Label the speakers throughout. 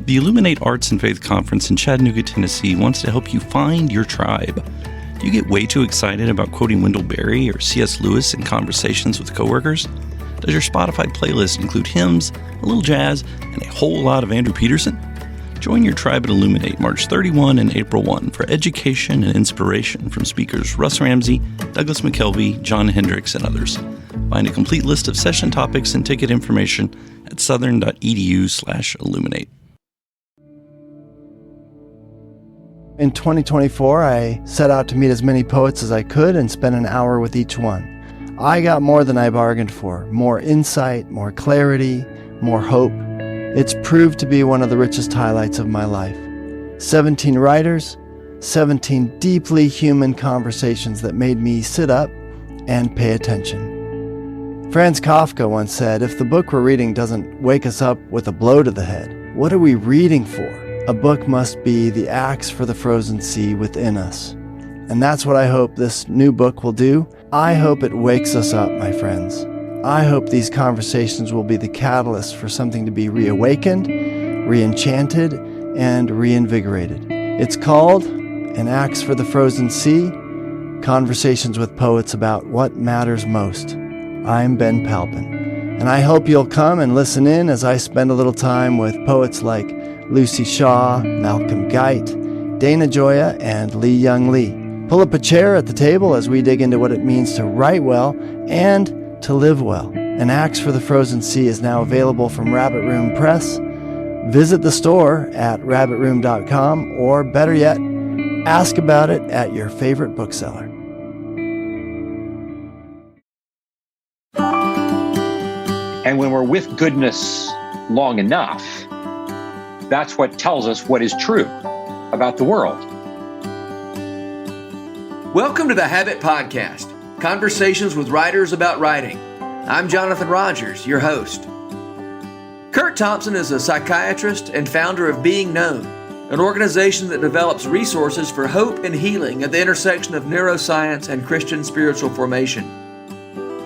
Speaker 1: The Illuminate Arts and Faith Conference in Chattanooga, Tennessee wants to help you find your tribe. Do you get way too excited about quoting Wendell Berry or C.S. Lewis in conversations with coworkers? Does your Spotify playlist include hymns, a little jazz, and a whole lot of Andrew Peterson? Join your tribe at Illuminate March 31 and April 1 for education and inspiration from speakers Russ Ramsey, Douglas McKelvey, John Hendricks, and others. Find a complete list of session topics and ticket information at southern.edu/illuminate.
Speaker 2: In 2024, I set out to meet as many poets as I could and spend an hour with each one. I got more than I bargained for, more insight, more clarity, more hope. It's proved to be one of the richest highlights of my life. 17 writers, 17 deeply human conversations that made me sit up and pay attention. Franz Kafka once said, if the book we're reading doesn't wake us up with a blow to the head, what are we reading for? A book must be the axe for the frozen sea within us. And that's what I hope this new book will do. I hope it wakes us up, my friends. I hope these conversations will be the catalyst for something to be reawakened, re-enchanted, and reinvigorated. It's called An Axe for the Frozen Sea, Conversations with Poets About What Matters Most. I'm Ben Palpin, and I hope you'll come and listen in as I spend a little time with poets like Lucy Shaw, Malcolm Guite, Dana Gioia, and Lee Young Lee. Pull up a chair at the table as we dig into what it means to write well and to live well. An Axe for the Frozen Sea is now available from Rabbit Room Press. Visit the store at rabbitroom.com, or better yet, ask about it at your favorite bookseller.
Speaker 3: And when we're with goodness long enough, that's what tells us what is true about the world.
Speaker 4: Welcome to the Habit Podcast, conversations with writers about writing. I'm Jonathan Rogers, your host. Curt Thompson is a psychiatrist and founder of Being Known, an organization that develops resources for hope and healing at the intersection of neuroscience and Christian spiritual formation.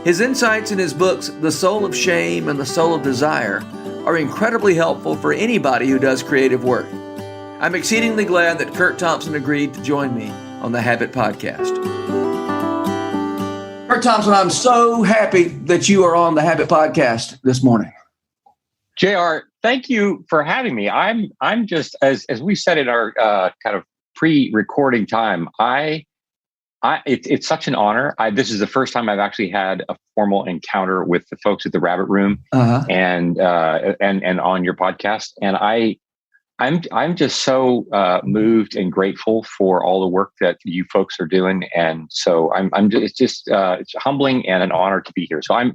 Speaker 4: His insights in his books, The Soul of Shame and The Soul of Desire, are incredibly helpful for anybody who does creative work. I'm exceedingly glad that Curt Thompson agreed to join me on the Habit Podcast. Curt Thompson, I'm so happy that you are on the Habit Podcast this morning.
Speaker 3: JR, thank you for having me. I'm just, as we said in our kind of pre-recording time, it's such an honor. This is the first time I've actually had a formal encounter with the folks at the Rabbit Room and on your podcast. And I'm just so moved and grateful for all the work that you folks are doing. And so it's humbling and an honor to be here. So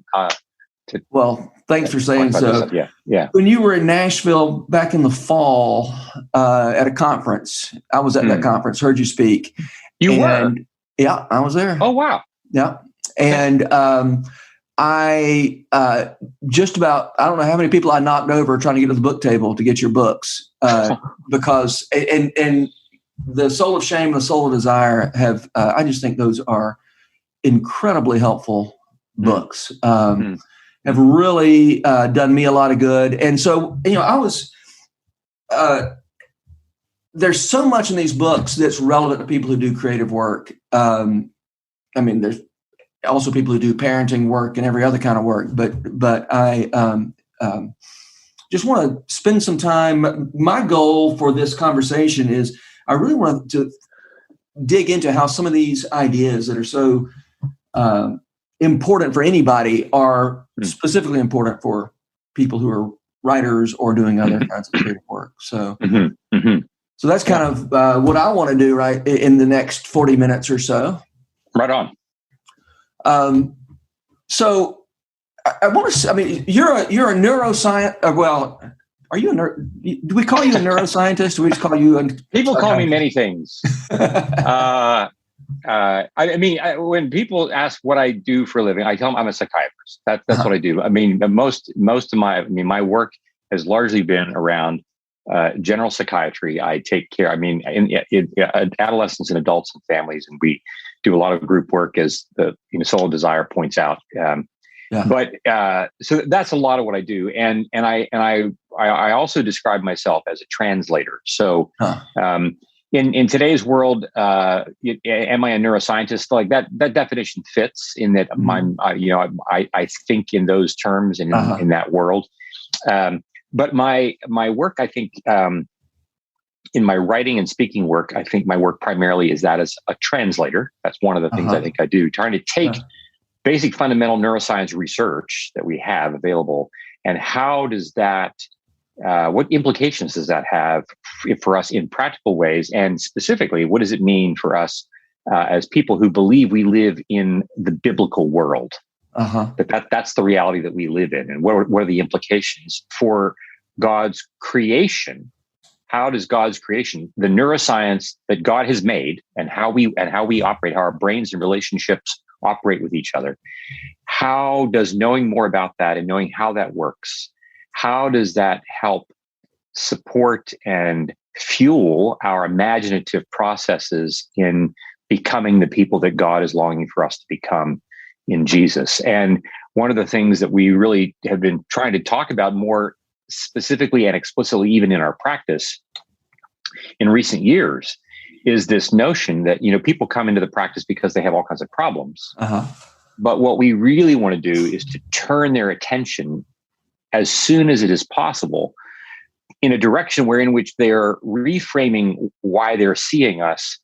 Speaker 4: well, thanks for saying so.
Speaker 3: Yeah.
Speaker 4: When you were in Nashville back in the fall at a conference, I was at that conference, heard you speak.
Speaker 3: You were?
Speaker 4: Yeah, I was there.
Speaker 3: Oh, wow.
Speaker 4: Yeah. And I just about, I don't know how many people I knocked over trying to get to the book table to get your books because, and The Soul of Shame and The Soul of Desire have, I just think those are incredibly helpful books. Have really done me a lot of good. And so, I was, there's so much in these books that's relevant to people who do creative work. There's also people who do parenting work and every other kind of work. But I just want to spend some time. My goal for this conversation is I really want to dig into how some of these ideas that are so important for anybody are specifically important for people who are writers or doing other kinds of creative work. So. So that's kind of what I want to do right in the next 40 minutes or so.
Speaker 3: Right on.
Speaker 4: So I want to. You're a neuroscience. Are you do we call you a neuroscientist? Or we just call you a?
Speaker 3: People call me many things. When people ask what I do for a living, I tell them I'm a psychiatrist. That's what I do. Most of my work has largely been around general psychiatry. I take care, in adolescents and adults and families, and we do a lot of group work, as the Soul of Desire points out.
Speaker 4: Yeah.
Speaker 3: But so that's a lot of what I do, and I also describe myself as a translator. So in today's world, am I a neuroscientist? Like that definition fits in that I think in those terms and in that world. But my work, I think, in my writing and speaking work, I think my work primarily is that as a translator. That's one of the things I think I do, trying to take basic fundamental neuroscience research that we have available, and how does that, what implications does that have for us in practical ways, and specifically, what does it mean for us as people who believe we live in the biblical world? That's the reality that we live in, and what are the implications for God's creation? How does God's creation, the neuroscience that God has made, and how we operate, how our brains and relationships operate with each other, how does knowing more about that and knowing how that works, how does that help support and fuel our imaginative processes in becoming the people that God is longing for us to become in Jesus? And one of the things that we really have been trying to talk about more specifically and explicitly, even in our practice in recent years, is this notion that, people come into the practice because they have all kinds of problems. But what we really want to do is to turn their attention as soon as it is possible in a direction in which they're reframing why they're seeing us,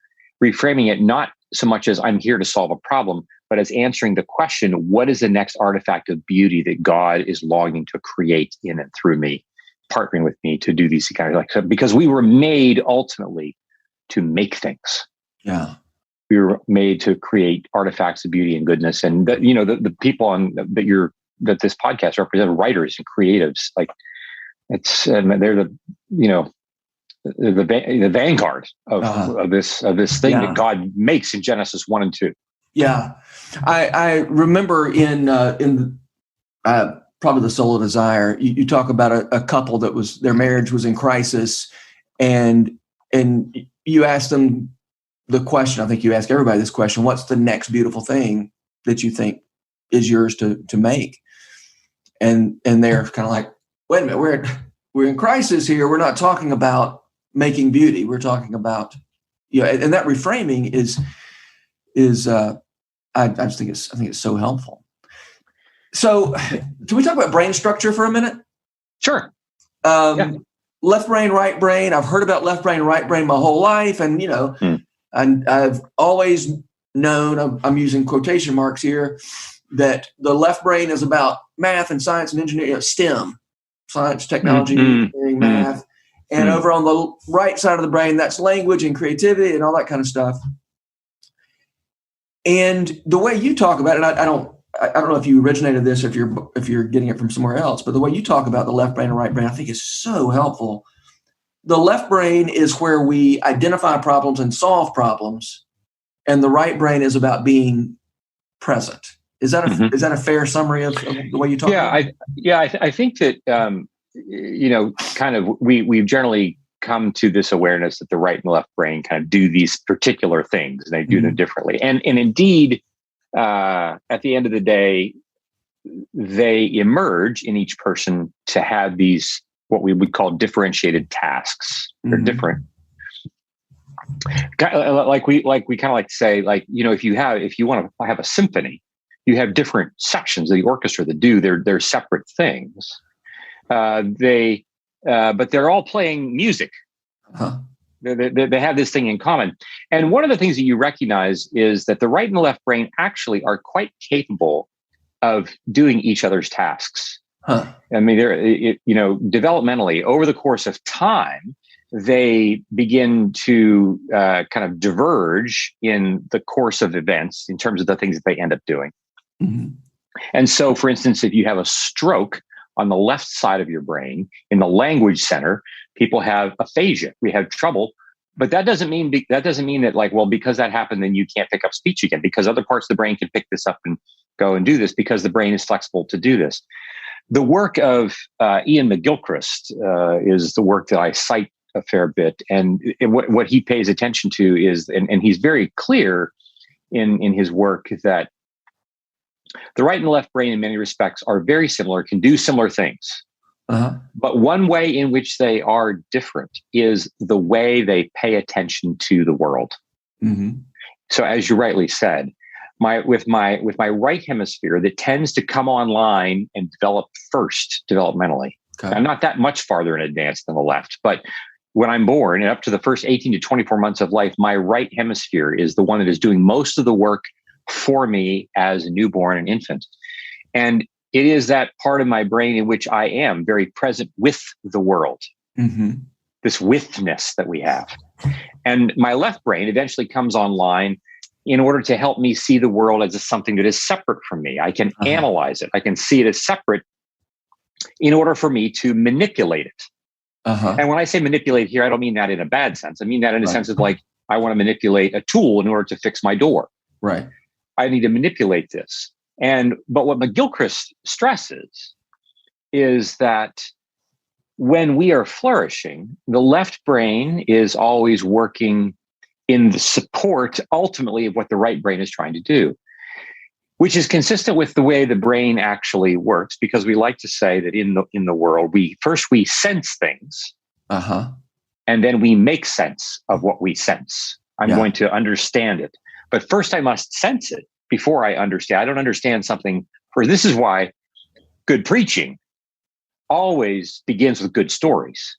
Speaker 3: reframing it not so much as I'm here to solve a problem, but as answering the question, what is the next artifact of beauty that God is longing to create in and through me, partnering with me to do these kind of because we were made ultimately to make things.
Speaker 4: Yeah.
Speaker 3: We were made to create artifacts of beauty and goodness. And that, the people that this podcast represents, writers and creatives, like they're the vanguard of this thing that God makes in Genesis 1 and 2.
Speaker 4: Yeah. I remember in probably The Soul of Desire, you talk about a couple that their marriage was in crisis, and you asked them the question, I think you ask everybody this question, what's the next beautiful thing that you think is yours to make? And they're kind of like, wait a minute, we're in crisis here. We're not talking about making beauty. We're talking about, and that reframing is I just think it's so helpful. So can we talk about brain structure for a minute?
Speaker 3: Sure.
Speaker 4: Left brain, right brain. I've heard about left brain, right brain my whole life. And, and I've always known, I'm using quotation marks here, that the left brain is about math and science and engineering, STEM, science, technology, engineering, math. And over on the right side of the brain, that's language and creativity and all that kind of stuff. And the way you talk about it, I don't know if you originated this, if you're getting it from somewhere else, but the way you talk about the left brain and right brain, I think is so helpful. The left brain is where we identify problems and solve problems, and the right brain is about being present. Is that a fair summary of the way you talk?
Speaker 3: I think that kind of we've generally come to this awareness that the right and left brain kind of do these particular things, and they do them differently. And indeed, at the end of the day, they emerge in each person to have these, what we would call differentiated tasks. They're different. Like we kind of like to say, if you want to have a symphony, you have different sections of the orchestra that do their separate things. But they're all playing music. They have this thing in common. And one of the things that you recognize is that the right and the left brain actually are quite capable of doing each other's tasks. I mean, developmentally, over the course of time, they begin to kind of diverge in the course of events in terms of the things that they end up doing. And so, for instance, if you have a stroke on the left side of your brain in the language center, people have aphasia. We have trouble, but that doesn't mean that because that happened, then you can't pick up speech again, because other parts of the brain can pick this up and go and do this, because the brain is flexible to do this. The work of Ian McGilchrist is the work that I cite a fair bit, and what he pays attention to is, and he's very clear in his work, that The right and the left brain in many respects are very similar, can do similar things. But one way in which they are different is the way they pay attention to the world. So as you rightly said, with my right hemisphere that tends to come online and develop first developmentally. Okay. I'm not that much farther in advance than the left, but when I'm born and up to the first 18 to 24 months of life, my right hemisphere is the one that is doing most of the work for me as a newborn and infant. And it is that part of my brain in which I am very present with the world, this withness that we have. And my left brain eventually comes online in order to help me see the world as something that is separate from me. I can analyze it. I can see it as separate in order for me to manipulate it. And when I say manipulate here, I don't mean that in a bad sense. I mean that in a sense of like, I want to manipulate a tool in order to fix my door.
Speaker 4: Right.
Speaker 3: I need to manipulate this. But what McGilchrist stresses is that when we are flourishing, the left brain is always working in the support, ultimately, of what the right brain is trying to do, which is consistent with the way the brain actually works, because we like to say that in the world, we sense things, and then we make sense of what we sense. I'm going to understand it. But first I must sense it before I understand. I don't understand something first. This is why good preaching always begins with good stories,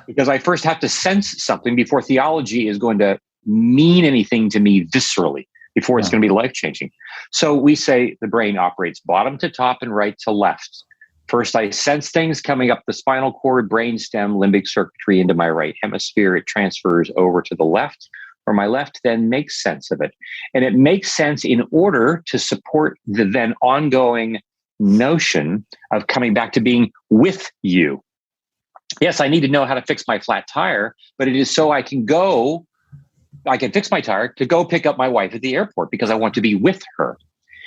Speaker 3: because I first have to sense something before theology is going to mean anything to me viscerally, before it's going to be life-changing. So we say the brain operates bottom to top and right to left. First, I sense things coming up the spinal cord, brainstem, limbic circuitry into my right hemisphere. It transfers over to the left, or my left then makes sense of it. And it makes sense in order to support the then ongoing notion of coming back to being with you. Yes, I need to know how to fix my flat tire, but it is so I can fix my tire to go pick up my wife at the airport because I want to be with her.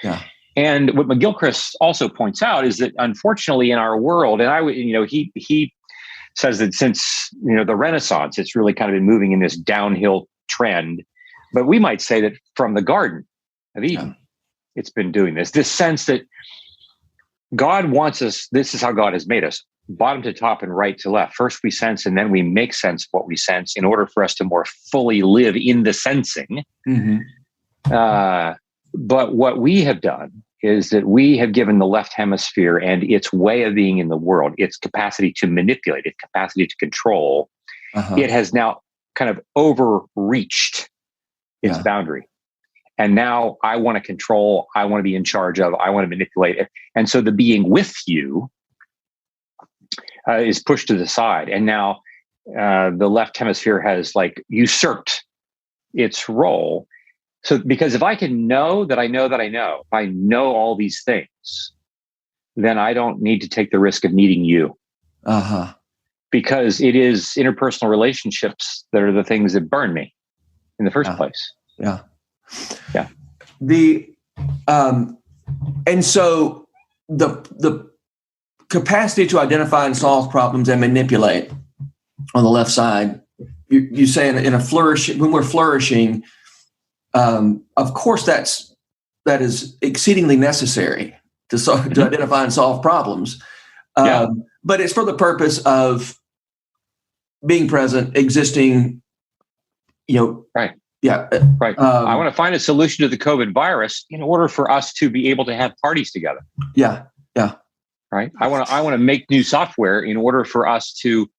Speaker 3: Yeah. And what McGilchrist also points out is that unfortunately in our world, and he says that since the Renaissance, it's really kind of been moving in this downhill trend. But we might say that from the Garden of Eden, it's been doing this sense that God wants us, this is how God has made us, bottom to top and right to left. First we sense, and then we make sense of what we sense in order for us to more fully live in the sensing. But what we have done is that we have given the left hemisphere and its way of being in the world, its capacity to manipulate, its capacity to control, it has now kind of overreached its boundary. And now I want to control, I want to be in charge of, I want to manipulate it. And so the being with you is pushed to the side. And now the left hemisphere has usurped its role. So because if I can know that I know that I know, if I know all these things, then I don't need to take the risk of needing you. Because it is interpersonal relationships that are the things that burn me in the first place.
Speaker 4: Yeah. And so the capacity to identify and solve problems and manipulate on the left side, you say when we're flourishing, of course that is exceedingly necessary to identify and solve problems. But it's for the purpose of being present, existing,
Speaker 3: Right.
Speaker 4: Yeah.
Speaker 3: Right. I want to find a solution to the COVID virus in order for us to be able to have parties together.
Speaker 4: Yeah.
Speaker 3: Right. I want to make new software in order for us to,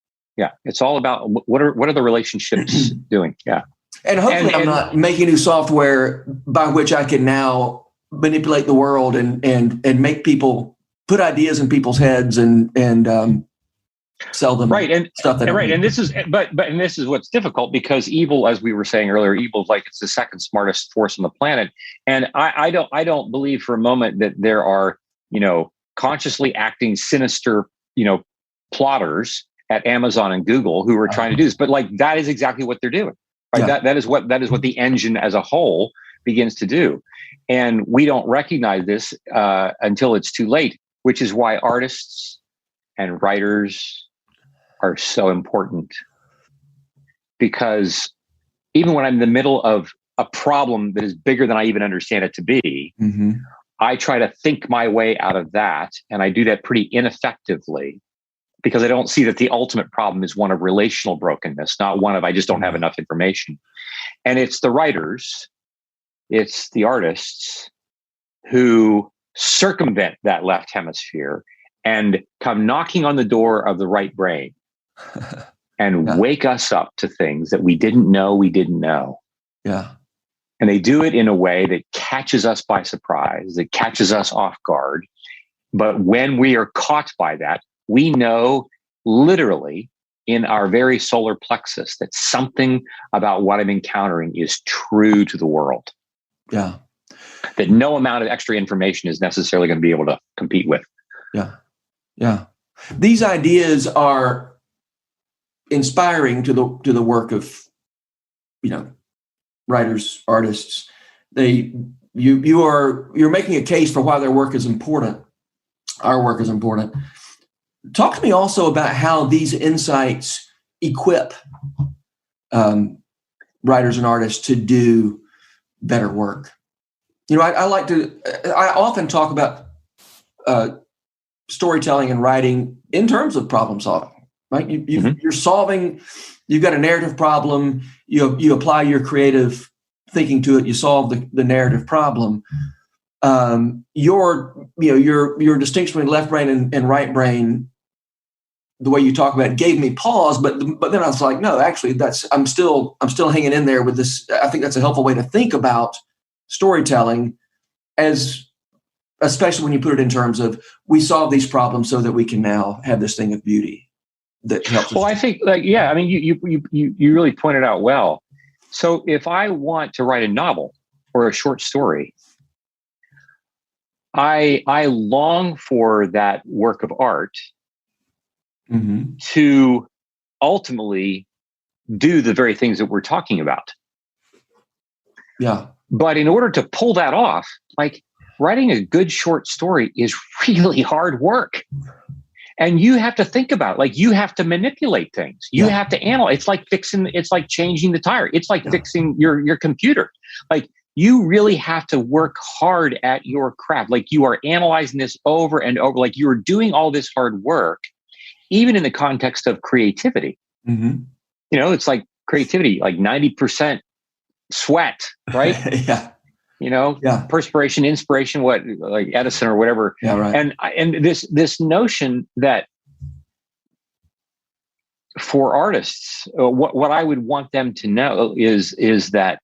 Speaker 3: it's all about what are the relationships doing? Yeah.
Speaker 4: And hopefully I'm not making new software by which I can now manipulate the world and make people put ideas in people's heads and sell them stuff that
Speaker 3: and this is what's difficult, because evil, as we were saying earlier, evil is it's the second smartest force on the planet. And I don't believe for a moment that there are consciously acting sinister plotters at Amazon and Google who are trying to do this, but that is exactly what they're doing. Right? Yeah. That is what the engine as a whole begins to do, and we don't recognize this until it's too late. Which is why artists and writers are so important, because even when I'm in the middle of a problem that is bigger than I even understand it to be, I try to think my way out of that, and I do that pretty ineffectively because I don't see that the ultimate problem is one of relational brokenness, not one of I just don't have enough information. And it's the writers, it's the artists who circumvent that left hemisphere and come knocking on the door of the right brain and wake us up to things that we didn't know.
Speaker 4: Yeah.
Speaker 3: And they do it in a way that catches us by surprise, that catches us off guard. But when we are caught by that, we know literally in our very solar plexus that something about what I'm encountering is true to the world.
Speaker 4: Yeah.
Speaker 3: That no amount of extra information is necessarily going to be able to compete with.
Speaker 4: Yeah. Yeah. These ideas are inspiring to the work of, writers, artists. You're making a case for why their work is important. Our work is important. Talk to me also about how these insights equip writers and artists to do better work. I often talk about storytelling and writing in terms of problem solving, right? You're solving, you've got a narrative problem, you apply your creative thinking to it, you solve the narrative problem. Your distinction between left brain and right brain, the way you talk about it gave me pause, but then I was like, no, actually I'm still hanging in there with this. I think that's a helpful way to think about storytelling, especially when you put it in terms of we solve these problems so that we can now have this thing of beauty that helps.
Speaker 3: Well, I think you really pointed out well. So if I want to write a novel or a short story, I long for that work of art to ultimately do the very things that we're talking about.
Speaker 4: Yeah.
Speaker 3: But in order to pull that off, like writing a good short story is really hard work. And you have to think about it. You have to manipulate things. You have to analyze. It's like changing the tire. It's like fixing your computer. You really have to work hard at your craft. You are analyzing this over and over. You are doing all this hard work, even in the context of creativity. Mm-hmm. It's like creativity, 90% sweat, right? Perspiration, inspiration, like Edison or whatever.
Speaker 4: Yeah, right.
Speaker 3: And this notion that for artists, what I would want them to know is that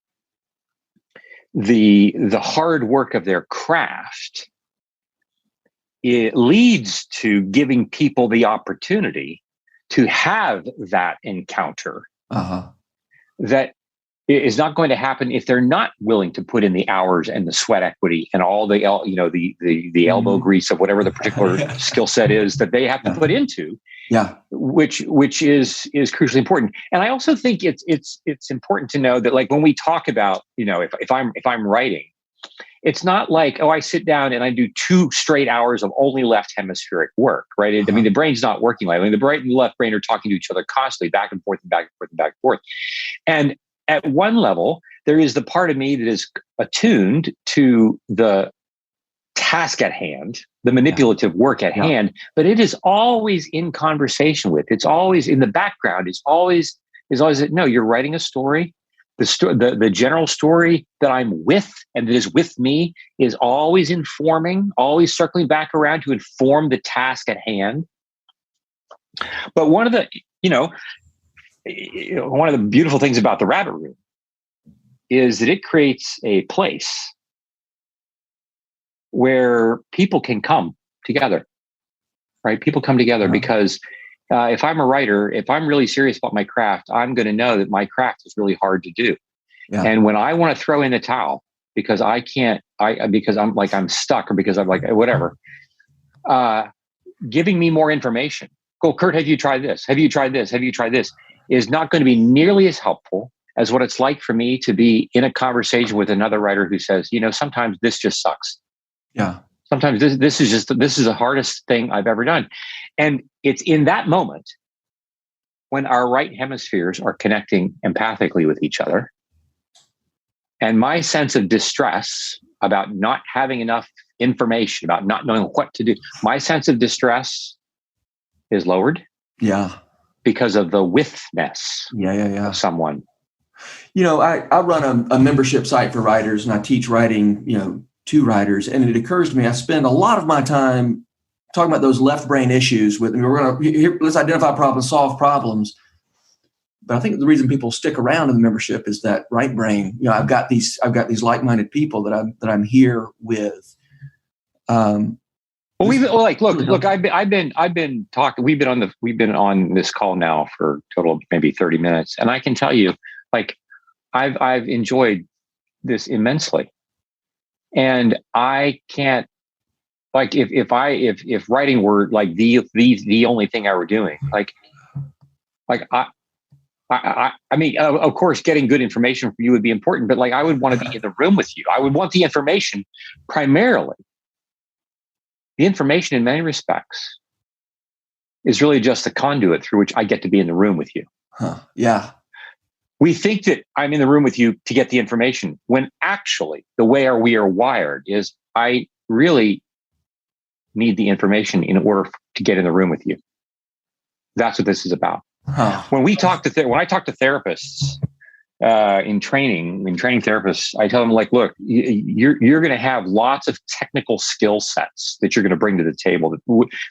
Speaker 3: the hard work of their craft, it leads to giving people the opportunity to have that encounter. That is not going to happen if they're not willing to put in the hours and the sweat equity and all the elbow grease of whatever the particular skill set is that they have to put into. Yeah, which is crucially important. And I also think it's important to know that when we talk about if I'm writing, it's not like, I sit down and I do 2 straight hours of only left hemispheric work, right? I mean, the brain's not working like the right and the left brain are talking to each other constantly, back and forth and back and forth and back and forth. And at one level, there is the part of me that is attuned to the task at hand, the manipulative work at hand, but it is always in conversation with. It's always in the background. It's always no. You're writing a story. The general story that I'm with and that is with me is always informing, always circling back around to inform the task at hand. But one of the beautiful things about the Rabbit Room is that it creates a place where people can come together, right? People come together because if I'm a writer, if I'm really serious about my craft, I'm going to know that my craft is really hard to do. Yeah. And when I want to throw in the towel because I can't, because I'm stuck or because I'm whatever, giving me more information. Go, Curt, have you tried this? Have you tried this? Have you tried this? Is not going to be nearly as helpful as what it's like for me to be in a conversation with another writer who says, sometimes this just sucks. Yeah. Sometimes this is the hardest thing I've ever done. And it's in that moment when our right hemispheres are connecting empathically with each other. And my sense of distress about not having enough information, about not knowing what to do, my sense of distress is lowered.
Speaker 4: Yeah.
Speaker 3: Because of the withness of someone.
Speaker 4: I run a membership site for writers, and I teach writing, to writers. And it occurs to me, I spend a lot of my time talking about those left brain issues let's identify problems, solve problems. But I think the reason people stick around in the membership is that right brain. I've got these like-minded people that I'm here with.
Speaker 3: Well, look. I've been talking. We've been on this call now for a total of maybe 30 minutes, and I can tell you, like, I've enjoyed this immensely, and I can't, like, if writing were like the only thing I were doing, I mean, of course, getting good information for you would be important, but like, I would want to be in the room with you. I would want the information primarily. The information, in many respects, is really just a conduit through which I get to be in the room with you.
Speaker 4: Huh. Yeah.
Speaker 3: We think that I'm in the room with you to get the information, when actually the way we are wired is I really need the information in order to get in the room with you. That's what this is about.
Speaker 4: Huh.
Speaker 3: When I talk to therapists in training therapists, I tell them, like, look, you're going to have lots of technical skill sets that you're going to bring to the table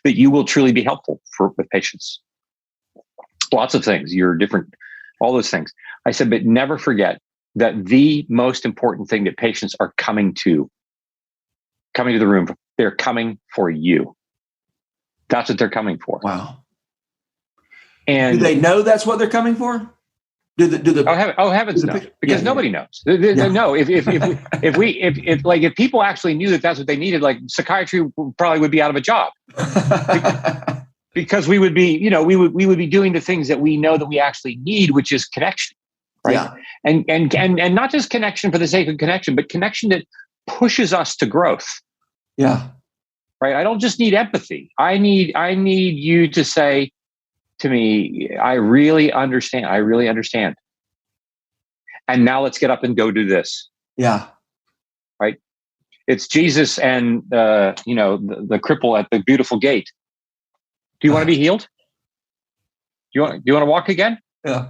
Speaker 3: that you will truly be helpful with patients. Lots of things. You're different, all those things. I said, but never forget that the most important thing that patients are coming to the room, they're coming for you. That's what they're coming for.
Speaker 4: Wow.
Speaker 3: And
Speaker 4: do they know that's what they're coming for?
Speaker 3: Heavens no, because nobody knows. No, if people actually knew that that's what they needed, like, psychiatry probably would be out of a job, because we would be, we would be doing the things that we know that we actually need, which is connection, right?
Speaker 4: Yeah.
Speaker 3: And not just connection for the sake of connection, but connection that pushes us to growth.
Speaker 4: Yeah.
Speaker 3: Right. I don't just need empathy. I need you to say to me, I really understand. And now let's get up and go do this.
Speaker 4: Yeah.
Speaker 3: Right. It's Jesus and, the cripple at the beautiful gate. Do you want to be healed? Do you want to walk again?
Speaker 4: Yeah.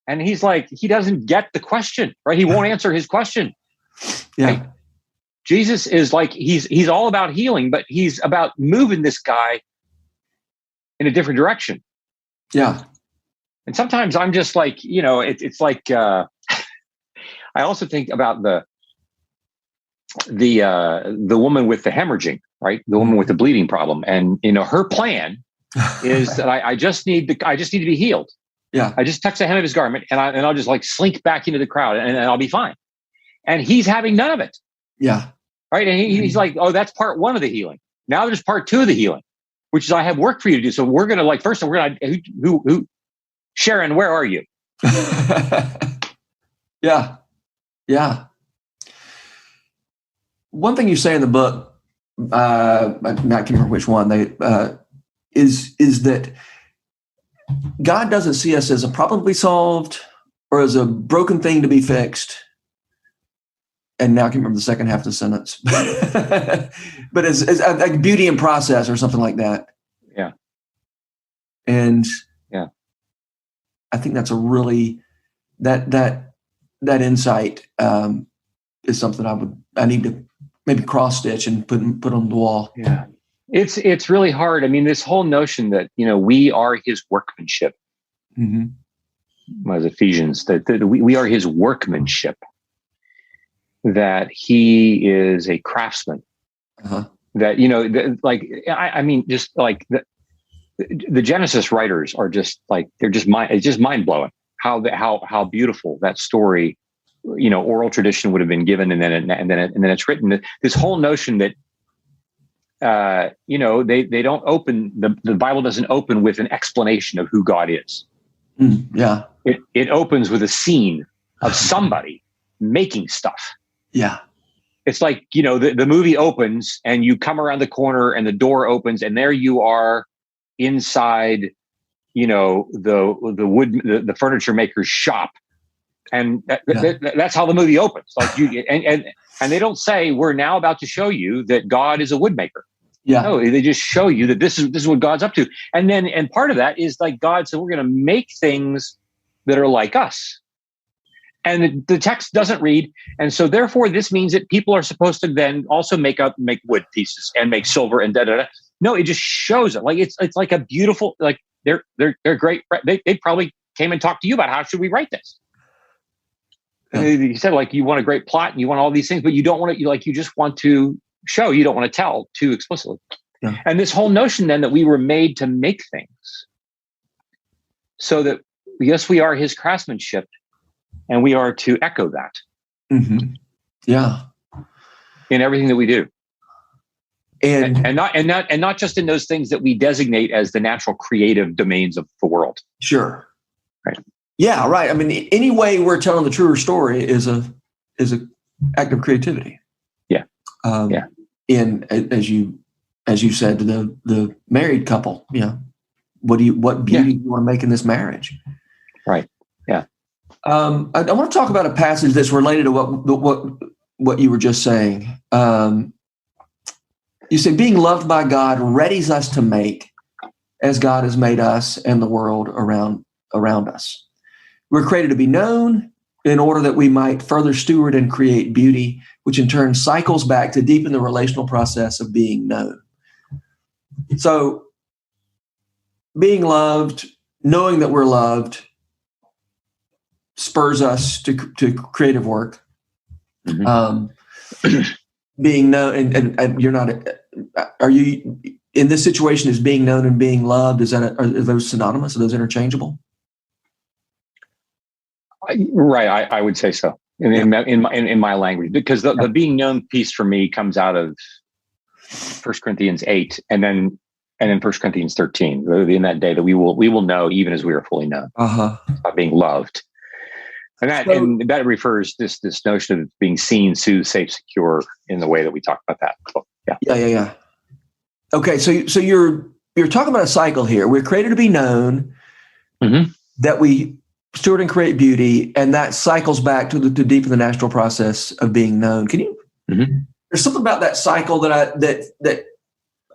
Speaker 3: And he's like, he doesn't get the question, right? He won't answer his question.
Speaker 4: Yeah.
Speaker 3: Right? Jesus is like, he's all about healing, but he's about moving this guy in a different direction.
Speaker 4: Yeah.
Speaker 3: And sometimes I'm just like, it's like, I also think about the woman with the hemorrhaging, right? The woman with the bleeding problem. And, her plan is that I just need to be healed.
Speaker 4: Yeah.
Speaker 3: I just touch the hem of his garment and I'll just like slink back into the crowd and I'll be fine. And he's having none of it.
Speaker 4: Yeah.
Speaker 3: Right. And he's like, oh, that's part one of the healing. Now there's part two of the healing, which is I have work for you to do. So we're going to first we're going to, who, Sharon, where are you?
Speaker 4: Yeah. Yeah. One thing you say in the book, I can't remember which one, is that God doesn't see us as a problem to be solved or as a broken thing to be fixed. And now I can't remember the second half of the sentence, but as like beauty in process or something like that.
Speaker 3: Yeah.
Speaker 4: And
Speaker 3: yeah,
Speaker 4: I think that's a really, that insight is something I need to maybe cross stitch and put on the wall.
Speaker 3: Yeah. It's really hard. I mean, this whole notion that, we are his workmanship. Mm-hmm. As Ephesians, that we are his workmanship, that he is a craftsman. Uh-huh. That, just like the Genesis writers are just like, it's just mind blowing how beautiful that story, oral tradition would have been given. And then it's written. This whole notion that, they don't open, the Bible doesn't open with an explanation of who God is.
Speaker 4: Yeah.
Speaker 3: It opens with a scene of somebody making stuff.
Speaker 4: Yeah. It's
Speaker 3: like, the movie opens and you come around the corner and the door opens and there you are inside, the furniture maker's shop, And that's how the movie opens. Like and they don't say, we're now about to show you that God is a woodmaker.
Speaker 4: Yeah.
Speaker 3: No, they just show you that this is what God's up to. And part of that is like God said, we're going to make things that are like us. And the text doesn't read. And so therefore this means that people are supposed to then also make wood pieces and make silver and da. No, it just shows it. Like it's like a beautiful, like they're great. They probably came and talked to you about how should we write this. Yeah. You said like you want a great plot and you want all these things, but you don't want to. You just want to show. You don't want to tell too explicitly. Yeah. And this whole notion then that we were made to make things, so that yes, we are His craftsmanship, and we are to echo that.
Speaker 4: Mm-hmm. Yeah,
Speaker 3: in everything that we do,
Speaker 4: and
Speaker 3: not just in those things that we designate as the natural creative domains of the world.
Speaker 4: Sure.
Speaker 3: Right.
Speaker 4: Yeah, right. I mean, any way we're telling the truer story is a act of creativity.
Speaker 3: Yeah.
Speaker 4: In as you said to the married couple, what beauty do you want to make in this marriage?
Speaker 3: Right. Yeah.
Speaker 4: I want to talk about a passage that's related to what you were just saying. You say being loved by God readies us to make as God has made us and the world around us. We're created to be known in order that we might further steward and create beauty, which in turn cycles back to deepen the relational process of being known. So being loved, knowing that we're loved, spurs us to creative work.
Speaker 3: Mm-hmm.
Speaker 4: Being known, and you're not, are you in this situation, is being known and being loved, are those synonymous? Are those interchangeable?
Speaker 3: Right, I would say so in my language, because the being known piece for me comes out of 1 Corinthians 8 and then 1 Corinthians 13. In that day that we will know even as we are fully known. By being loved, and that refers this notion of being seen, soothed, safe, secure in the way that we talk about that. So,
Speaker 4: yeah. Okay, so you're talking about a cycle here. We're created to be known,
Speaker 3: mm-hmm. that
Speaker 4: we steward and create beauty, and that cycles back to deepen the natural process of being known. Can you?
Speaker 3: Mm-hmm.
Speaker 4: There's something about that cycle that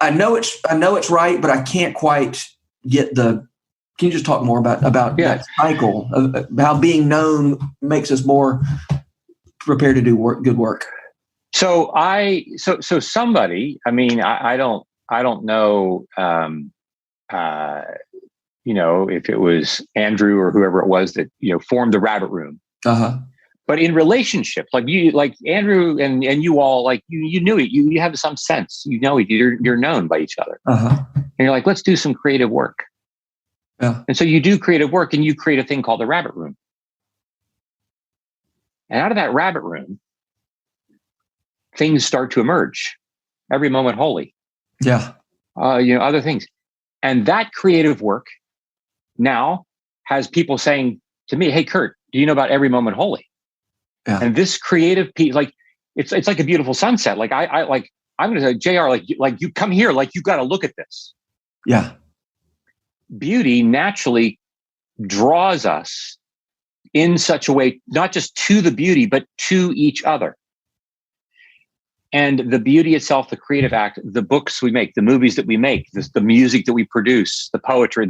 Speaker 4: I know it's right, but I can't quite get the. Can you just talk more about that cycle of how being known makes us more prepared to do good work?
Speaker 3: So somebody. I mean, I don't know. If it was Andrew or whoever it was that, formed the rabbit room. But in relationships, like Andrew and you all, like you knew it, you have some sense, you're known by each other. And you're like, let's do some creative work.
Speaker 4: Yeah.
Speaker 3: And so you do creative work and you create a thing called the rabbit room. And out of that rabbit room, things start to emerge. Every moment holy.
Speaker 4: Yeah.
Speaker 3: Other things. And that creative work now has people saying to me, hey, Curt, do you know about Every Moment Holy?
Speaker 4: Yeah.
Speaker 3: And this creative piece, like, it's like a beautiful sunset. Like I'm going to say, JR, like you come here, like you got to look at this.
Speaker 4: Yeah.
Speaker 3: Beauty naturally draws us in such a way, not just to the beauty, but to each other. And the beauty itself, the creative act, the books we make, the movies that we make, the music that we produce, the poetry,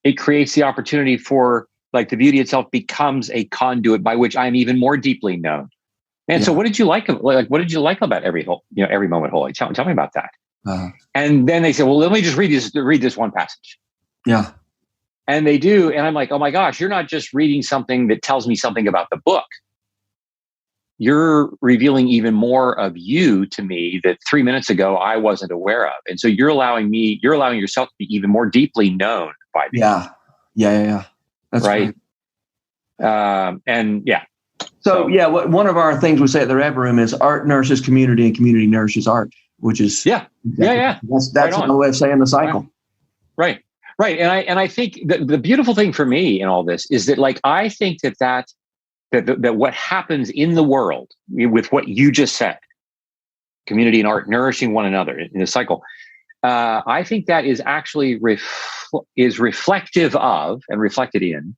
Speaker 3: it creates the opportunity for, like, the beauty itself becomes a conduit by which I'm even more deeply known. And so what did you like? What did you like about Every Moment Holy? Tell me about that. And then they say, well, let me just read this one passage.
Speaker 4: Yeah.
Speaker 3: And they do. And I'm like, oh my gosh, you're not just reading something that tells me something about the book. You're revealing even more of you to me that 3 minutes ago I wasn't aware of. And so you're allowing yourself to be even more deeply known by me.
Speaker 4: Yeah. That's
Speaker 3: right. And yeah.
Speaker 4: So one of our things we say at the Rabbit Room is art nourishes community and community nourishes art, which is
Speaker 3: That's
Speaker 4: another way of saying the cycle.
Speaker 3: Right. And I think the beautiful thing for me in all this is that, like, I think that what happens in the world with what you just said, community and art nourishing one another in the cycle, I think that is actually is reflective of and reflected in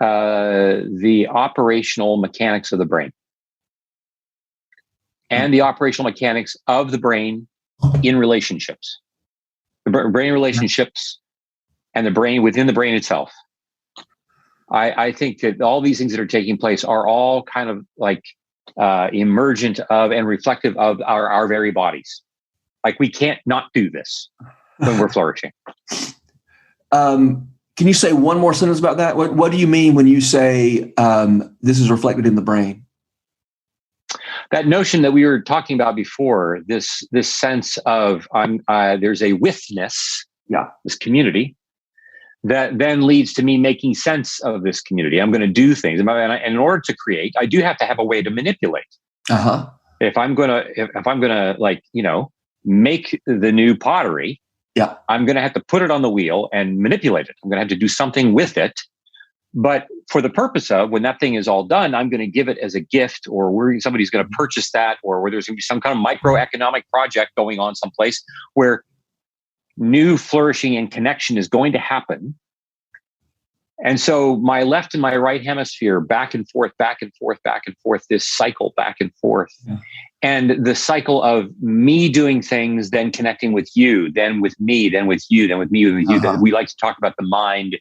Speaker 3: the operational mechanics of the brain and the operational mechanics of the brain in relationships, the brain relationships and the brain within the brain itself. I think that all these things that are taking place are all kind of like emergent of and reflective of our very bodies. Like we can't not do this when we're flourishing.
Speaker 4: Can you say one more sentence about that? What do you mean when you say this is reflected in the brain?
Speaker 3: That notion that we were talking about before, this sense of there's a withness, this community, that then leads to me making sense of this community. I'm going to do things, and in order to create, I do have to have a way to manipulate. If I'm gonna like make the new pottery, I'm going to have to put it on the wheel and manipulate it. I'm going to have to do something with it. But for the purpose of when that thing is all done, I'm going to give it as a gift, or somebody's going to purchase that, or where there's going to be some kind of microeconomic project going on someplace where new flourishing and connection is going to happen. And so my left and my right hemisphere, back and forth, back and forth, back and forth, this cycle back and forth. Yeah. And the cycle of me doing things, then connecting with you, then with me, then with you, then with me, then with you. Then we like to talk about the mind,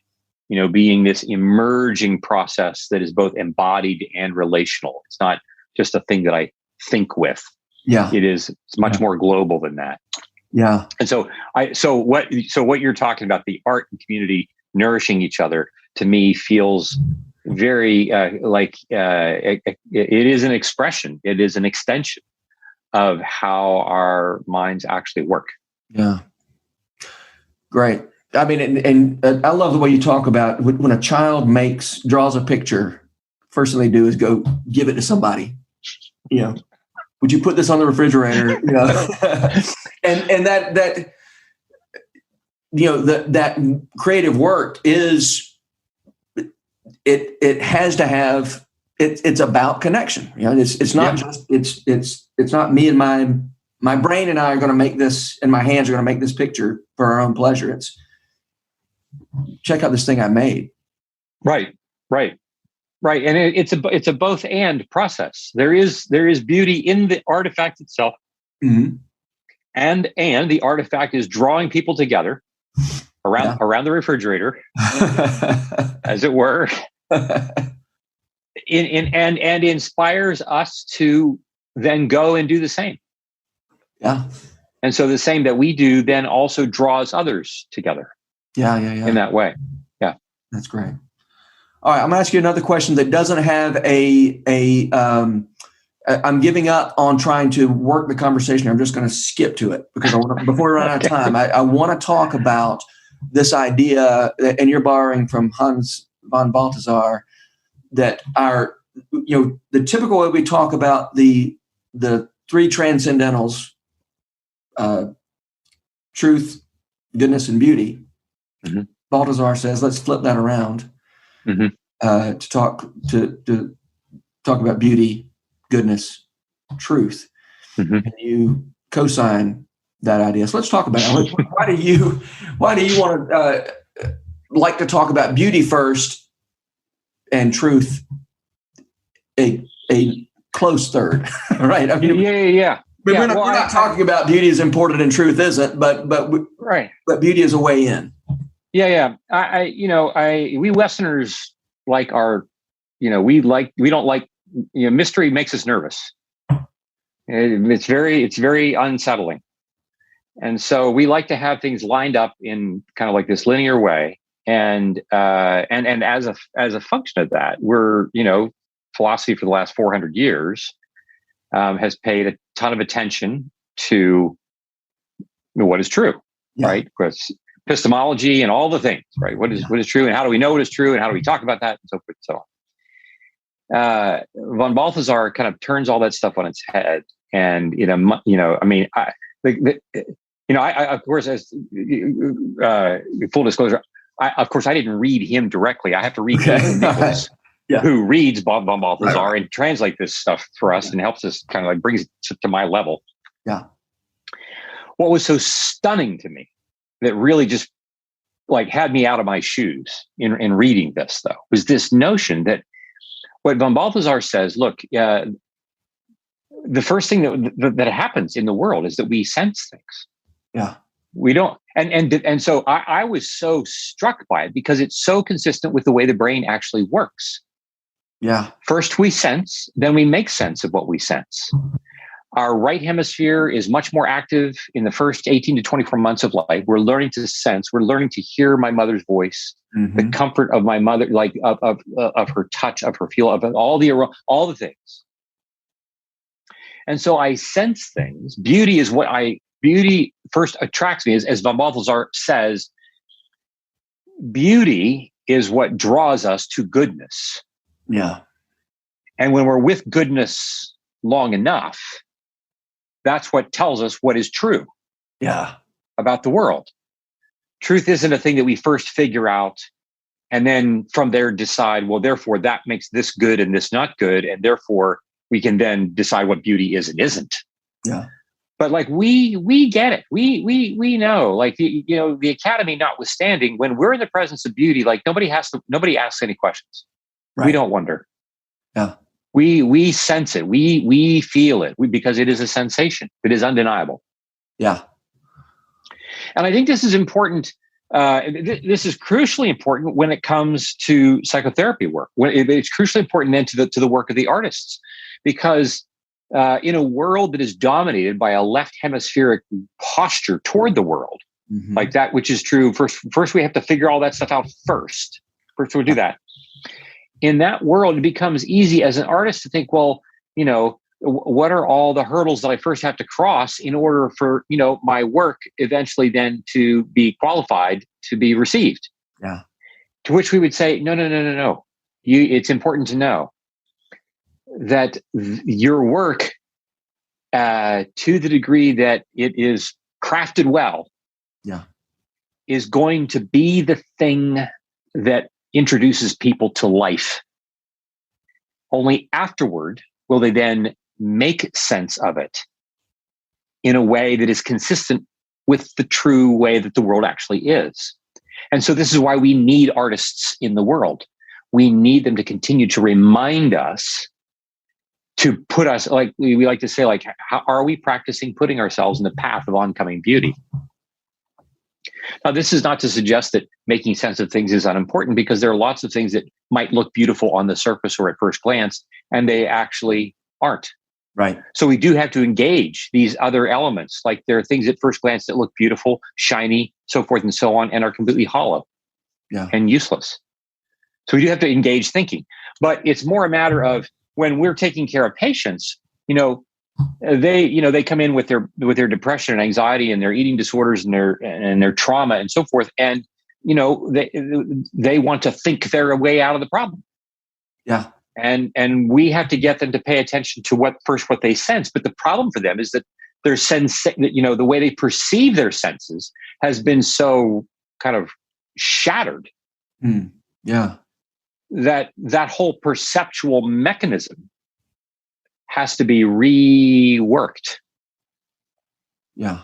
Speaker 3: being this emerging process that is both embodied and relational. It's not just a thing that I think with. Yeah. It's much more global than that.
Speaker 4: Yeah.
Speaker 3: And so what you're talking about, the art and community nourishing each other, to me feels very it is an expression. It is an extension of how our minds actually work.
Speaker 4: Yeah. Great. I mean, and I love the way you talk about when a child draws a picture, first thing they do is go give it to somebody. Would you put this on the refrigerator? And that creative work is, it has to have, it's about connection. It's not just, it's not me and my brain and I are going to make this, and my hands are going to make this picture for our own pleasure. It's check out this thing I made.
Speaker 3: Right. And it's a both and process. There is beauty in the artifact itself. Mm-hmm. And the artifact is drawing people together around the refrigerator, as it were, and inspires us to then go and do the same.
Speaker 4: Yeah.
Speaker 3: And so the same that we do then also draws others together.
Speaker 4: Yeah.
Speaker 3: In that way. Yeah.
Speaker 4: That's great. All right, I'm going to ask you another question that doesn't have I'm giving up on trying to work the conversation. I'm just going to skip to it because before we run out of time, I want to talk about this idea, and you're borrowing from Hans von Balthasar, that the typical way we talk about the three transcendentals, truth, goodness, and beauty. Mm-hmm. Balthasar says, let's flip that around. Mm-hmm. To talk about beauty, goodness, truth. Mm-hmm. And you co-sign that idea. So let's talk about it. Why do you want to like to talk about beauty first and truth a close third? Right? I mean,
Speaker 3: yeah.
Speaker 4: We're not talking about beauty is important and truth isn't, but beauty is a way in.
Speaker 3: Yeah. We Westerners like we don't like, mystery makes us nervous. It's very unsettling. And so we like to have things lined up in kind of like this linear way. And as a function of that, we're, philosophy for the last 400 years has paid a ton of attention to what is true, right? Because epistemology and all the things, right? What is true, and how do we know what is true, and how do we talk about that, and so forth and so on. Von Balthasar kind of turns all that stuff on its head, and I of course, as full disclosure, I didn't read him directly. I have to read him, Nicholas, who reads von Balthasar and translate this stuff for us and helps us kind of like brings it to my level.
Speaker 4: Yeah.
Speaker 3: What was so stunning to me that really just like had me out of my shoes in reading this, though, was this notion that what von Balthasar says, look, the first thing that happens in the world is that we sense things.
Speaker 4: Yeah.
Speaker 3: We don't. And so I was so struck by it because it's so consistent with the way the brain actually works.
Speaker 4: Yeah.
Speaker 3: First we sense, then we make sense of what we sense. Our right hemisphere is much more active in the first 18 to 24 months of life. We're learning to sense. We're learning to hear my mother's voice, the comfort of my mother, like of her touch, of her feel, of all the things. And so I sense things. Beauty first attracts me, as von Balthasar says. Beauty is what draws us to goodness.
Speaker 4: Yeah.
Speaker 3: And when we're with goodness long enough, that's what tells us what is true.
Speaker 4: Yeah.
Speaker 3: About the world. Truth isn't a thing that we first figure out and then from there decide, well, therefore that makes this good and this not good. And therefore we can then decide what beauty is and isn't.
Speaker 4: Yeah.
Speaker 3: But like we get it. We know, like, the Academy notwithstanding, when we're in the presence of beauty, like nobody asks any questions. Right. We don't wonder.
Speaker 4: Yeah.
Speaker 3: We sense it. We feel it because it is a sensation. It is undeniable.
Speaker 4: Yeah.
Speaker 3: And I think this is important. This is crucially important when it comes to psychotherapy work. It's crucially important then to the work of the artists, because in a world that is dominated by a left hemispheric posture toward the world, like that, which is true. First, we have to figure all that stuff out first. First, we'll do that. In that world, it becomes easy as an artist to think, well, what are all the hurdles that I first have to cross in order for, my work eventually then to be qualified to be received?
Speaker 4: Yeah.
Speaker 3: To which we would say, no. It's important to know that your work, to the degree that it is crafted well, is going to be the thing that introduces people to life. Only afterward will they then make sense of it in a way that is consistent with the true way that the world actually is. And so this is why we need artists in the world. We need them to continue to remind us, to put us, like we like to say, like, how are we practicing putting ourselves in the path of oncoming beauty? Now, this is not to suggest that making sense of things is unimportant, because there are lots of things that might look beautiful on the surface or at first glance, and they actually aren't.
Speaker 4: Right.
Speaker 3: So we do have to engage these other elements. Like there are things at first glance that look beautiful, shiny, so forth and so on, and are completely hollow and useless. So we do have to engage thinking. But it's more a matter of when we're taking care of patients, they come in with their depression and anxiety and their eating disorders and their trauma and so forth, and they want to think their way out of the problem.
Speaker 4: Yeah.
Speaker 3: And we have to get them to pay attention to what they sense. But the problem for them is that their the way they perceive their senses has been so kind of shattered.
Speaker 4: Yeah.
Speaker 3: That whole perceptual mechanism has to be reworked.
Speaker 4: Yeah.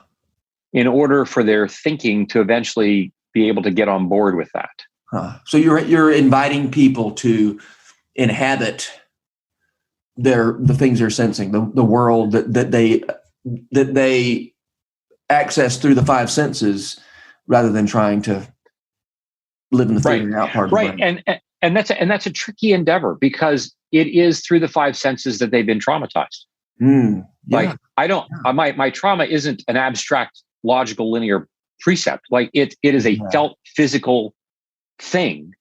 Speaker 4: In
Speaker 3: order for their thinking to eventually be able to get on board with that.
Speaker 4: So you're inviting people to inhabit the things they're sensing, the world that they access through the five senses, rather than trying to live in the figuring out part of the brain.
Speaker 3: And that's a tricky endeavor, because it is through the five senses that they've been traumatized. Like my trauma isn't an abstract, logical, linear precept. Like it is a felt physical thing.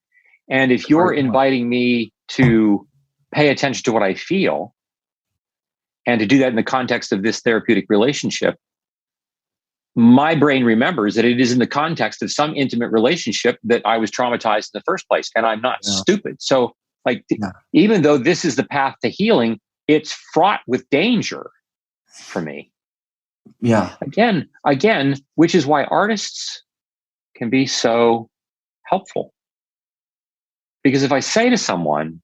Speaker 3: And if you're inviting me to pay attention to what I feel, and to do that in the context of this therapeutic relationship, my brain remembers that it is in the context of some intimate relationship that I was traumatized in the first place, and I'm not stupid. So even though this is the path to healing, it's fraught with danger for me.
Speaker 4: Yeah.
Speaker 3: Again, which is why artists can be so helpful. Because if I say to someone,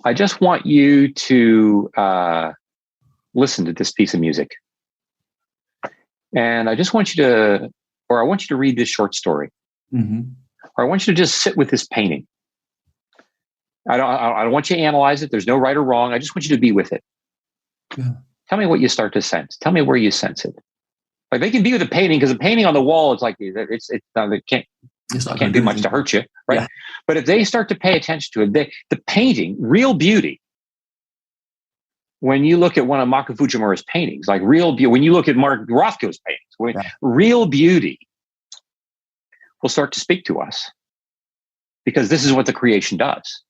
Speaker 3: I just want you to listen to this piece of music, and I want you to read this short story. or I want you to just sit with this painting. I don't want you to analyze it. There's no right or wrong. I just want you to be with it.
Speaker 4: Yeah.
Speaker 3: Tell me what you start to sense. Tell me where you sense it. Like they can be with a painting, because a painting on the wall, it's like it can't do much to hurt you, right? Yeah. But if they start to pay attention to it, the painting, real beauty. When you look at one of Mako Fujimura's paintings, like real beauty, when you look at Mark Rothko's paintings, real beauty will start to speak to us, because this is what the creation does.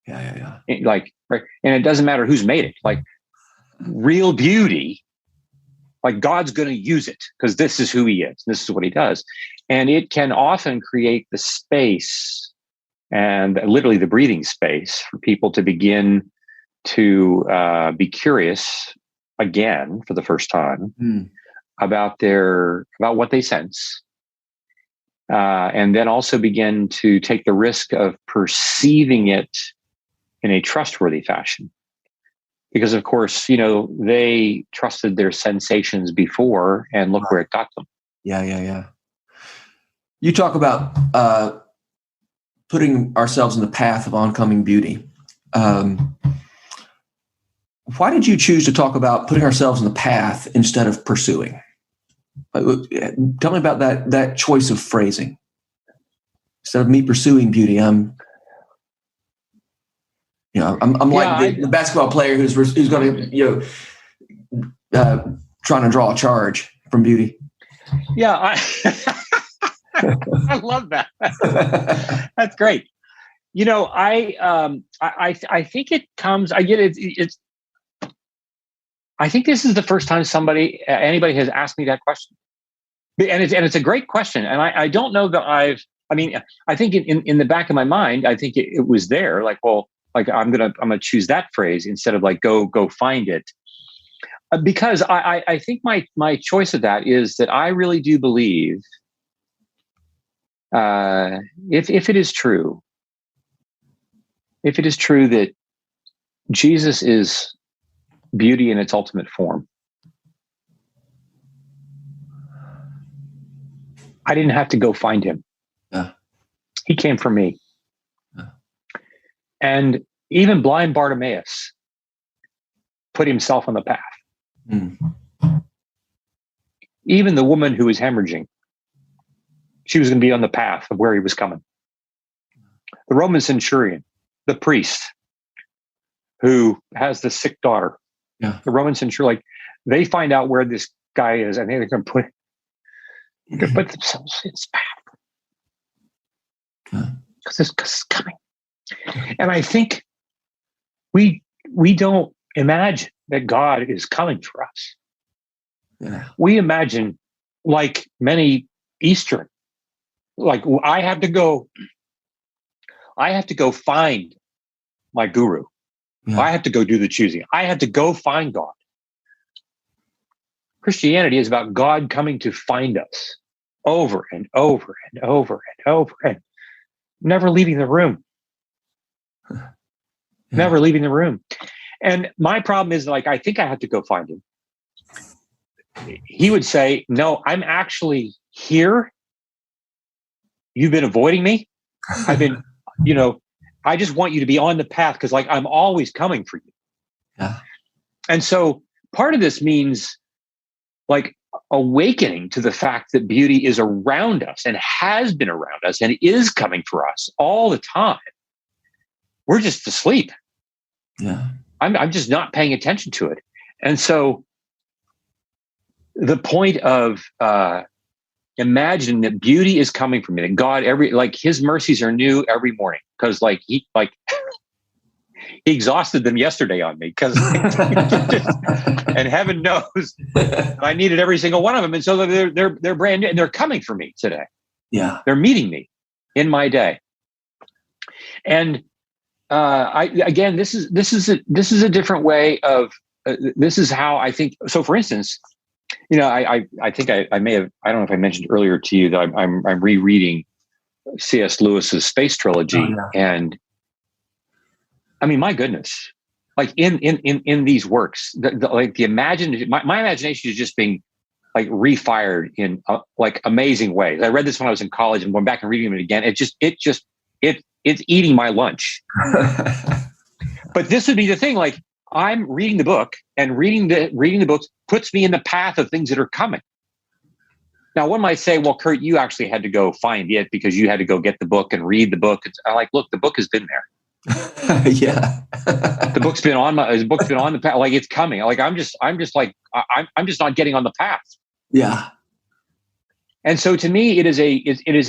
Speaker 4: Yeah.
Speaker 3: Like, right, and it doesn't matter who's made it. Like, real beauty, like God's going to use it because this is who He is. This is what He does, and it can often create the space and literally the breathing space for people to begin to be curious again for the first time about what they sense, and then also begin to take the risk of perceiving it in a trustworthy fashion. Because of course, they trusted their sensations before, and look where it got them.
Speaker 4: Yeah. You talk about putting ourselves in the path of oncoming beauty. Why did you choose to talk about putting ourselves in the path instead of pursuing? Tell me about that choice of phrasing. Instead of me pursuing beauty, I'm like the basketball player who's going to trying to draw a charge from beauty.
Speaker 3: Yeah, I love that. That's great. I think it comes. I get it. I think this is the first time anybody has asked me that question, and it's a great question. And I don't know that I think in the back of my mind, I think it was there. Like, well, like I'm gonna choose that phrase instead of like go find it, because I think my choice of that is that I really do believe, if it is true that Jesus is beauty in its ultimate form, I didn't have to go find Him.
Speaker 4: Yeah.
Speaker 3: He came for me.
Speaker 4: Yeah.
Speaker 3: And even blind Bartimaeus put himself on the path. Even the woman who was hemorrhaging, she was going to be on the path of where He was coming. The Roman centurion, the priest who has the sick daughter, the Roman centurion, like they find out where this guy is, and they're going to put themselves in his path because it's coming. And I think we don't imagine that God is coming for us.
Speaker 4: Yeah.
Speaker 3: We imagine, like many Eastern, like I have to go find my guru. Yeah. I have to go do the choosing. I have to go find God. Christianity is about God coming to find us over and over and over and over, and never leaving the room. Yeah. Never leaving the room. And my problem is, like, I think I have to go find Him. He would say, no, I'm actually here. You've been avoiding me. I've been, I just want you to be on the path because, like, I'm always coming for you.
Speaker 4: Yeah.
Speaker 3: And so part of this means, like, awakening to the fact that beauty is around us and has been around us and is coming for us all the time. We're just asleep.
Speaker 4: Yeah.
Speaker 3: I'm just not paying attention to it. And so the point of imagining that beauty is coming from me, that God, His mercies are new every morning, because He exhausted them yesterday on me, because and heaven knows I needed every single one of them, and so they're brand new, and they're coming for me today.
Speaker 4: Yeah,
Speaker 3: they're meeting me in my day. And this is a different way of this is how I think. So, for instance, I think I may have, I don't know if I mentioned earlier to you that I'm rereading C.S. Lewis's Space Trilogy, and I mean, my goodness, like in these works, the imagination, my imagination is just being like refired in like amazing ways. I read this when I was in college and went back and reading it again. It's eating my lunch. But this would be the thing. Like, I'm reading the book, and reading the books puts me in the path of things that are coming. Now, one might say, well, Curt, you actually had to go find it because you had to go get the book and read the book. I'm like, look, the book has been there.
Speaker 4: Yeah.
Speaker 3: The book's been on the path. Like, it's coming. Like, I'm just not getting on the path.
Speaker 4: Yeah.
Speaker 3: And so to me, it is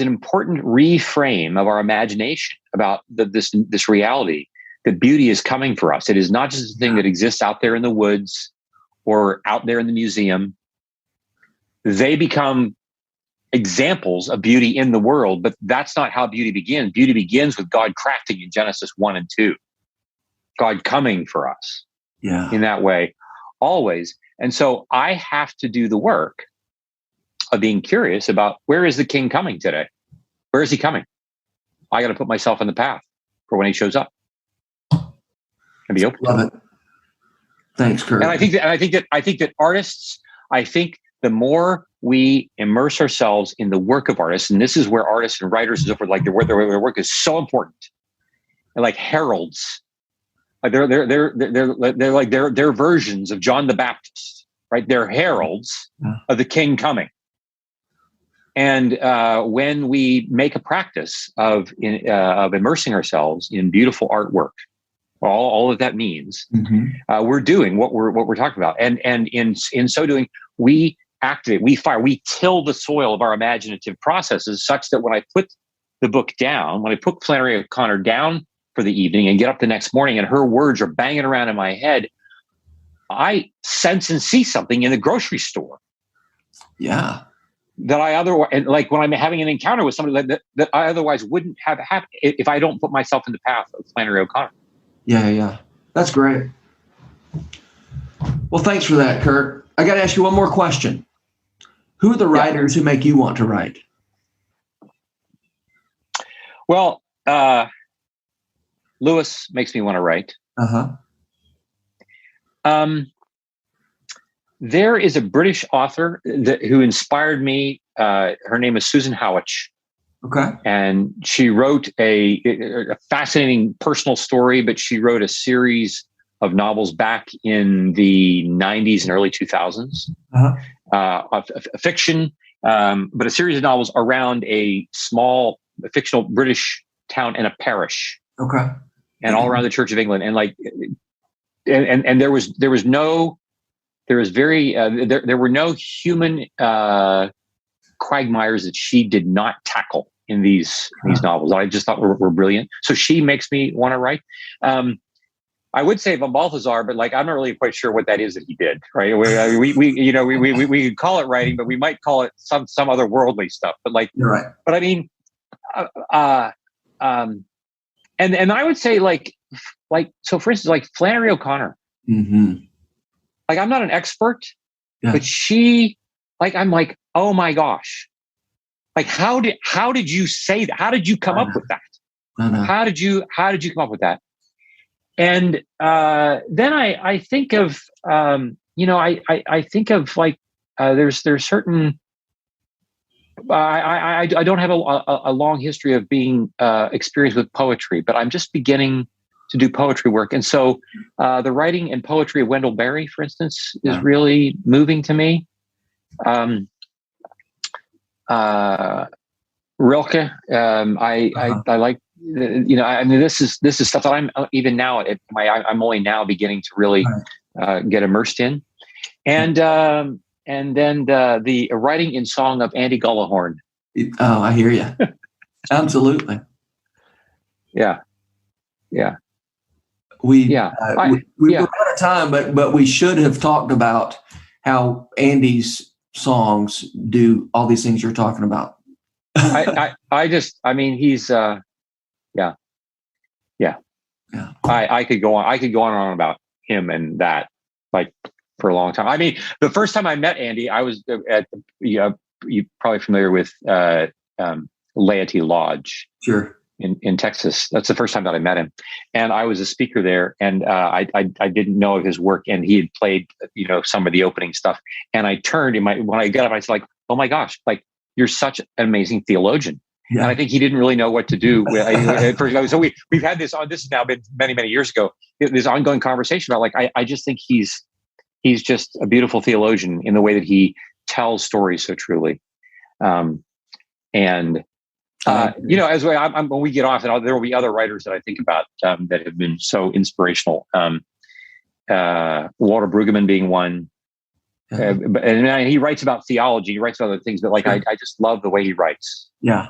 Speaker 3: an important reframe of our imagination about this reality that beauty is coming for us. It is not just a thing that exists out there in the woods or out there in the museum. They become examples of beauty in the world, but that's not how beauty begins. Beauty begins with God crafting in Genesis 1 and 2. God coming for us in that way, always. And so I have to do the work of being curious about, where is the king coming today? Where is he coming? I got to put myself in the path for when he shows up and be open.
Speaker 4: Love it. Thanks, Curt.
Speaker 3: And I think that artists, the more we immerse ourselves in the work of artists, and this is where artists and writers and so forth, like their work is so important, and like heralds, like they're versions of John the Baptist, right? They're heralds of the king coming. And when we make a practice of immersing ourselves in beautiful artwork, all of that means, we're doing what we're talking about, and in so doing, we activate, we fire, we till the soil of our imaginative processes, such that when I put the book down, when I put Flannery O'Connor down for the evening and get up the next morning, and her words are banging around in my head, I sense and see something in the grocery store. Yeah. That I otherwise, and like when I'm having an encounter with somebody that I otherwise wouldn't have happened if I don't put myself in the path of Flannery O'Connor. Yeah.
Speaker 4: That's great. Well, thanks for that, Curt. I got to ask you one more question. Who are the writers who make you want to write?
Speaker 3: Well, Lewis makes me want to write. There is a British author who inspired me. Her name is Susan Howich.
Speaker 4: Okay.
Speaker 3: And she wrote a fascinating personal story, but she wrote a series of novels back in the 90s and early 2000s. Fiction, but a series of novels around a small fictional British town and a parish.
Speaker 4: Okay.
Speaker 3: And all around the Church of England. And like, and there were no human quagmires that she did not tackle in these novels. I just thought were brilliant. So she makes me want to write. I would say von Balthasar, but like, I'm not really quite sure what that is that he did. Right? We could call it writing, but we might call it some other worldly stuff. But like,
Speaker 4: you're right.
Speaker 3: But I mean, and I would say like, so for instance, like Flannery O'Connor. Like, I'm not an expert, but she, like, I'm like, oh my gosh, like, how did you say that? How did you come up with that? How did you come up with that? And then I think of, I think of like, there's certain, I don't have a long history of being experienced with poetry, but I'm just beginning to do poetry work. And so the writing and poetry of Wendell Berry, for instance, is really moving to me. Rilke, I like, I mean, this is stuff that I'm even now I'm only now beginning to really get immersed in. And then the writing in song of Andy Gullahorn.
Speaker 4: Oh, I hear you. Absolutely.
Speaker 3: Yeah.
Speaker 4: We run out of time, but we should have talked about how Andy's songs do all these things you're talking about.
Speaker 3: I mean, he's I could go on and on about him and that, like, for a long time. I mean, the first time I met Andy, I was at you're probably familiar with Laity Lodge.
Speaker 4: Sure.
Speaker 3: in Texas. That's the first time that I met him, and I was a speaker there, and I didn't know of his work, and he had played some of the opening stuff, and I turned when I got up, I was like, oh my gosh, like you're such an amazing theologian. Yeah. And I think he didn't really know what to do. So we've had this on. This has now been many years ago. This ongoing conversation about like I just think he's just a beautiful theologian in the way that he tells stories so truly. As when we get off, and there will be other writers that I think about that have been so inspirational. Walter Brueggemann being one. And he writes about theology. He writes about other things, but like I just love the way he writes.
Speaker 4: Yeah.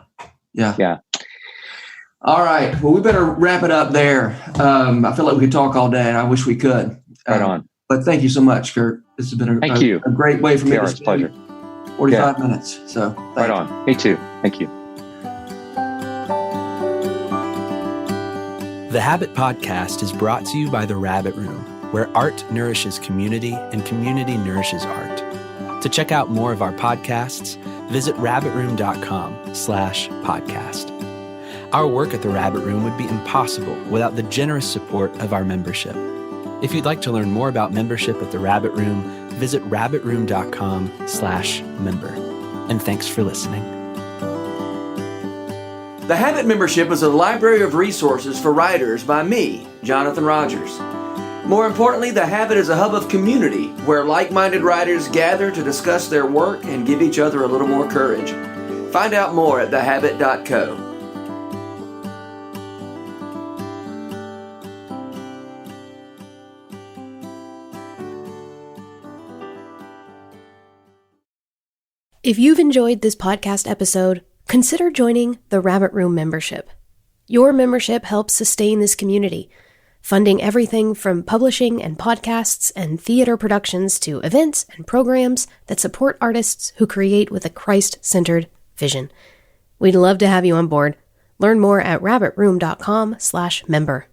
Speaker 4: All right. Well, we better wrap it up there. I feel like we could talk all day, and I wish we could.
Speaker 3: Right on.
Speaker 4: But thank you so much, Curt. This has been a great way for me to
Speaker 3: spend pleasure.
Speaker 4: 45 minutes. So
Speaker 3: right on. Me too. Thank you.
Speaker 5: The Habit Podcast is brought to you by The Rabbit Room, where art nourishes community and community nourishes art. To check out more of our podcasts, visit rabbitroom.com/podcast. Our work at The Rabbit Room would be impossible without the generous support of our membership. If you'd like to learn more about membership at The Rabbit Room, visit rabbitroom.com/member. And thanks for listening. The Habit Membership is a library of resources for writers by me, Jonathan Rogers. More importantly, The Habit is a hub of community where like-minded writers gather to discuss their work and give each other a little more courage. Find out more at thehabit.co.
Speaker 6: If you've enjoyed this podcast episode, consider joining the Rabbit Room membership. Your membership helps sustain this community, funding everything from publishing and podcasts and theater productions to events and programs that support artists who create with a Christ-centered vision. We'd love to have you on board. Learn more at rabbitroom.com/member.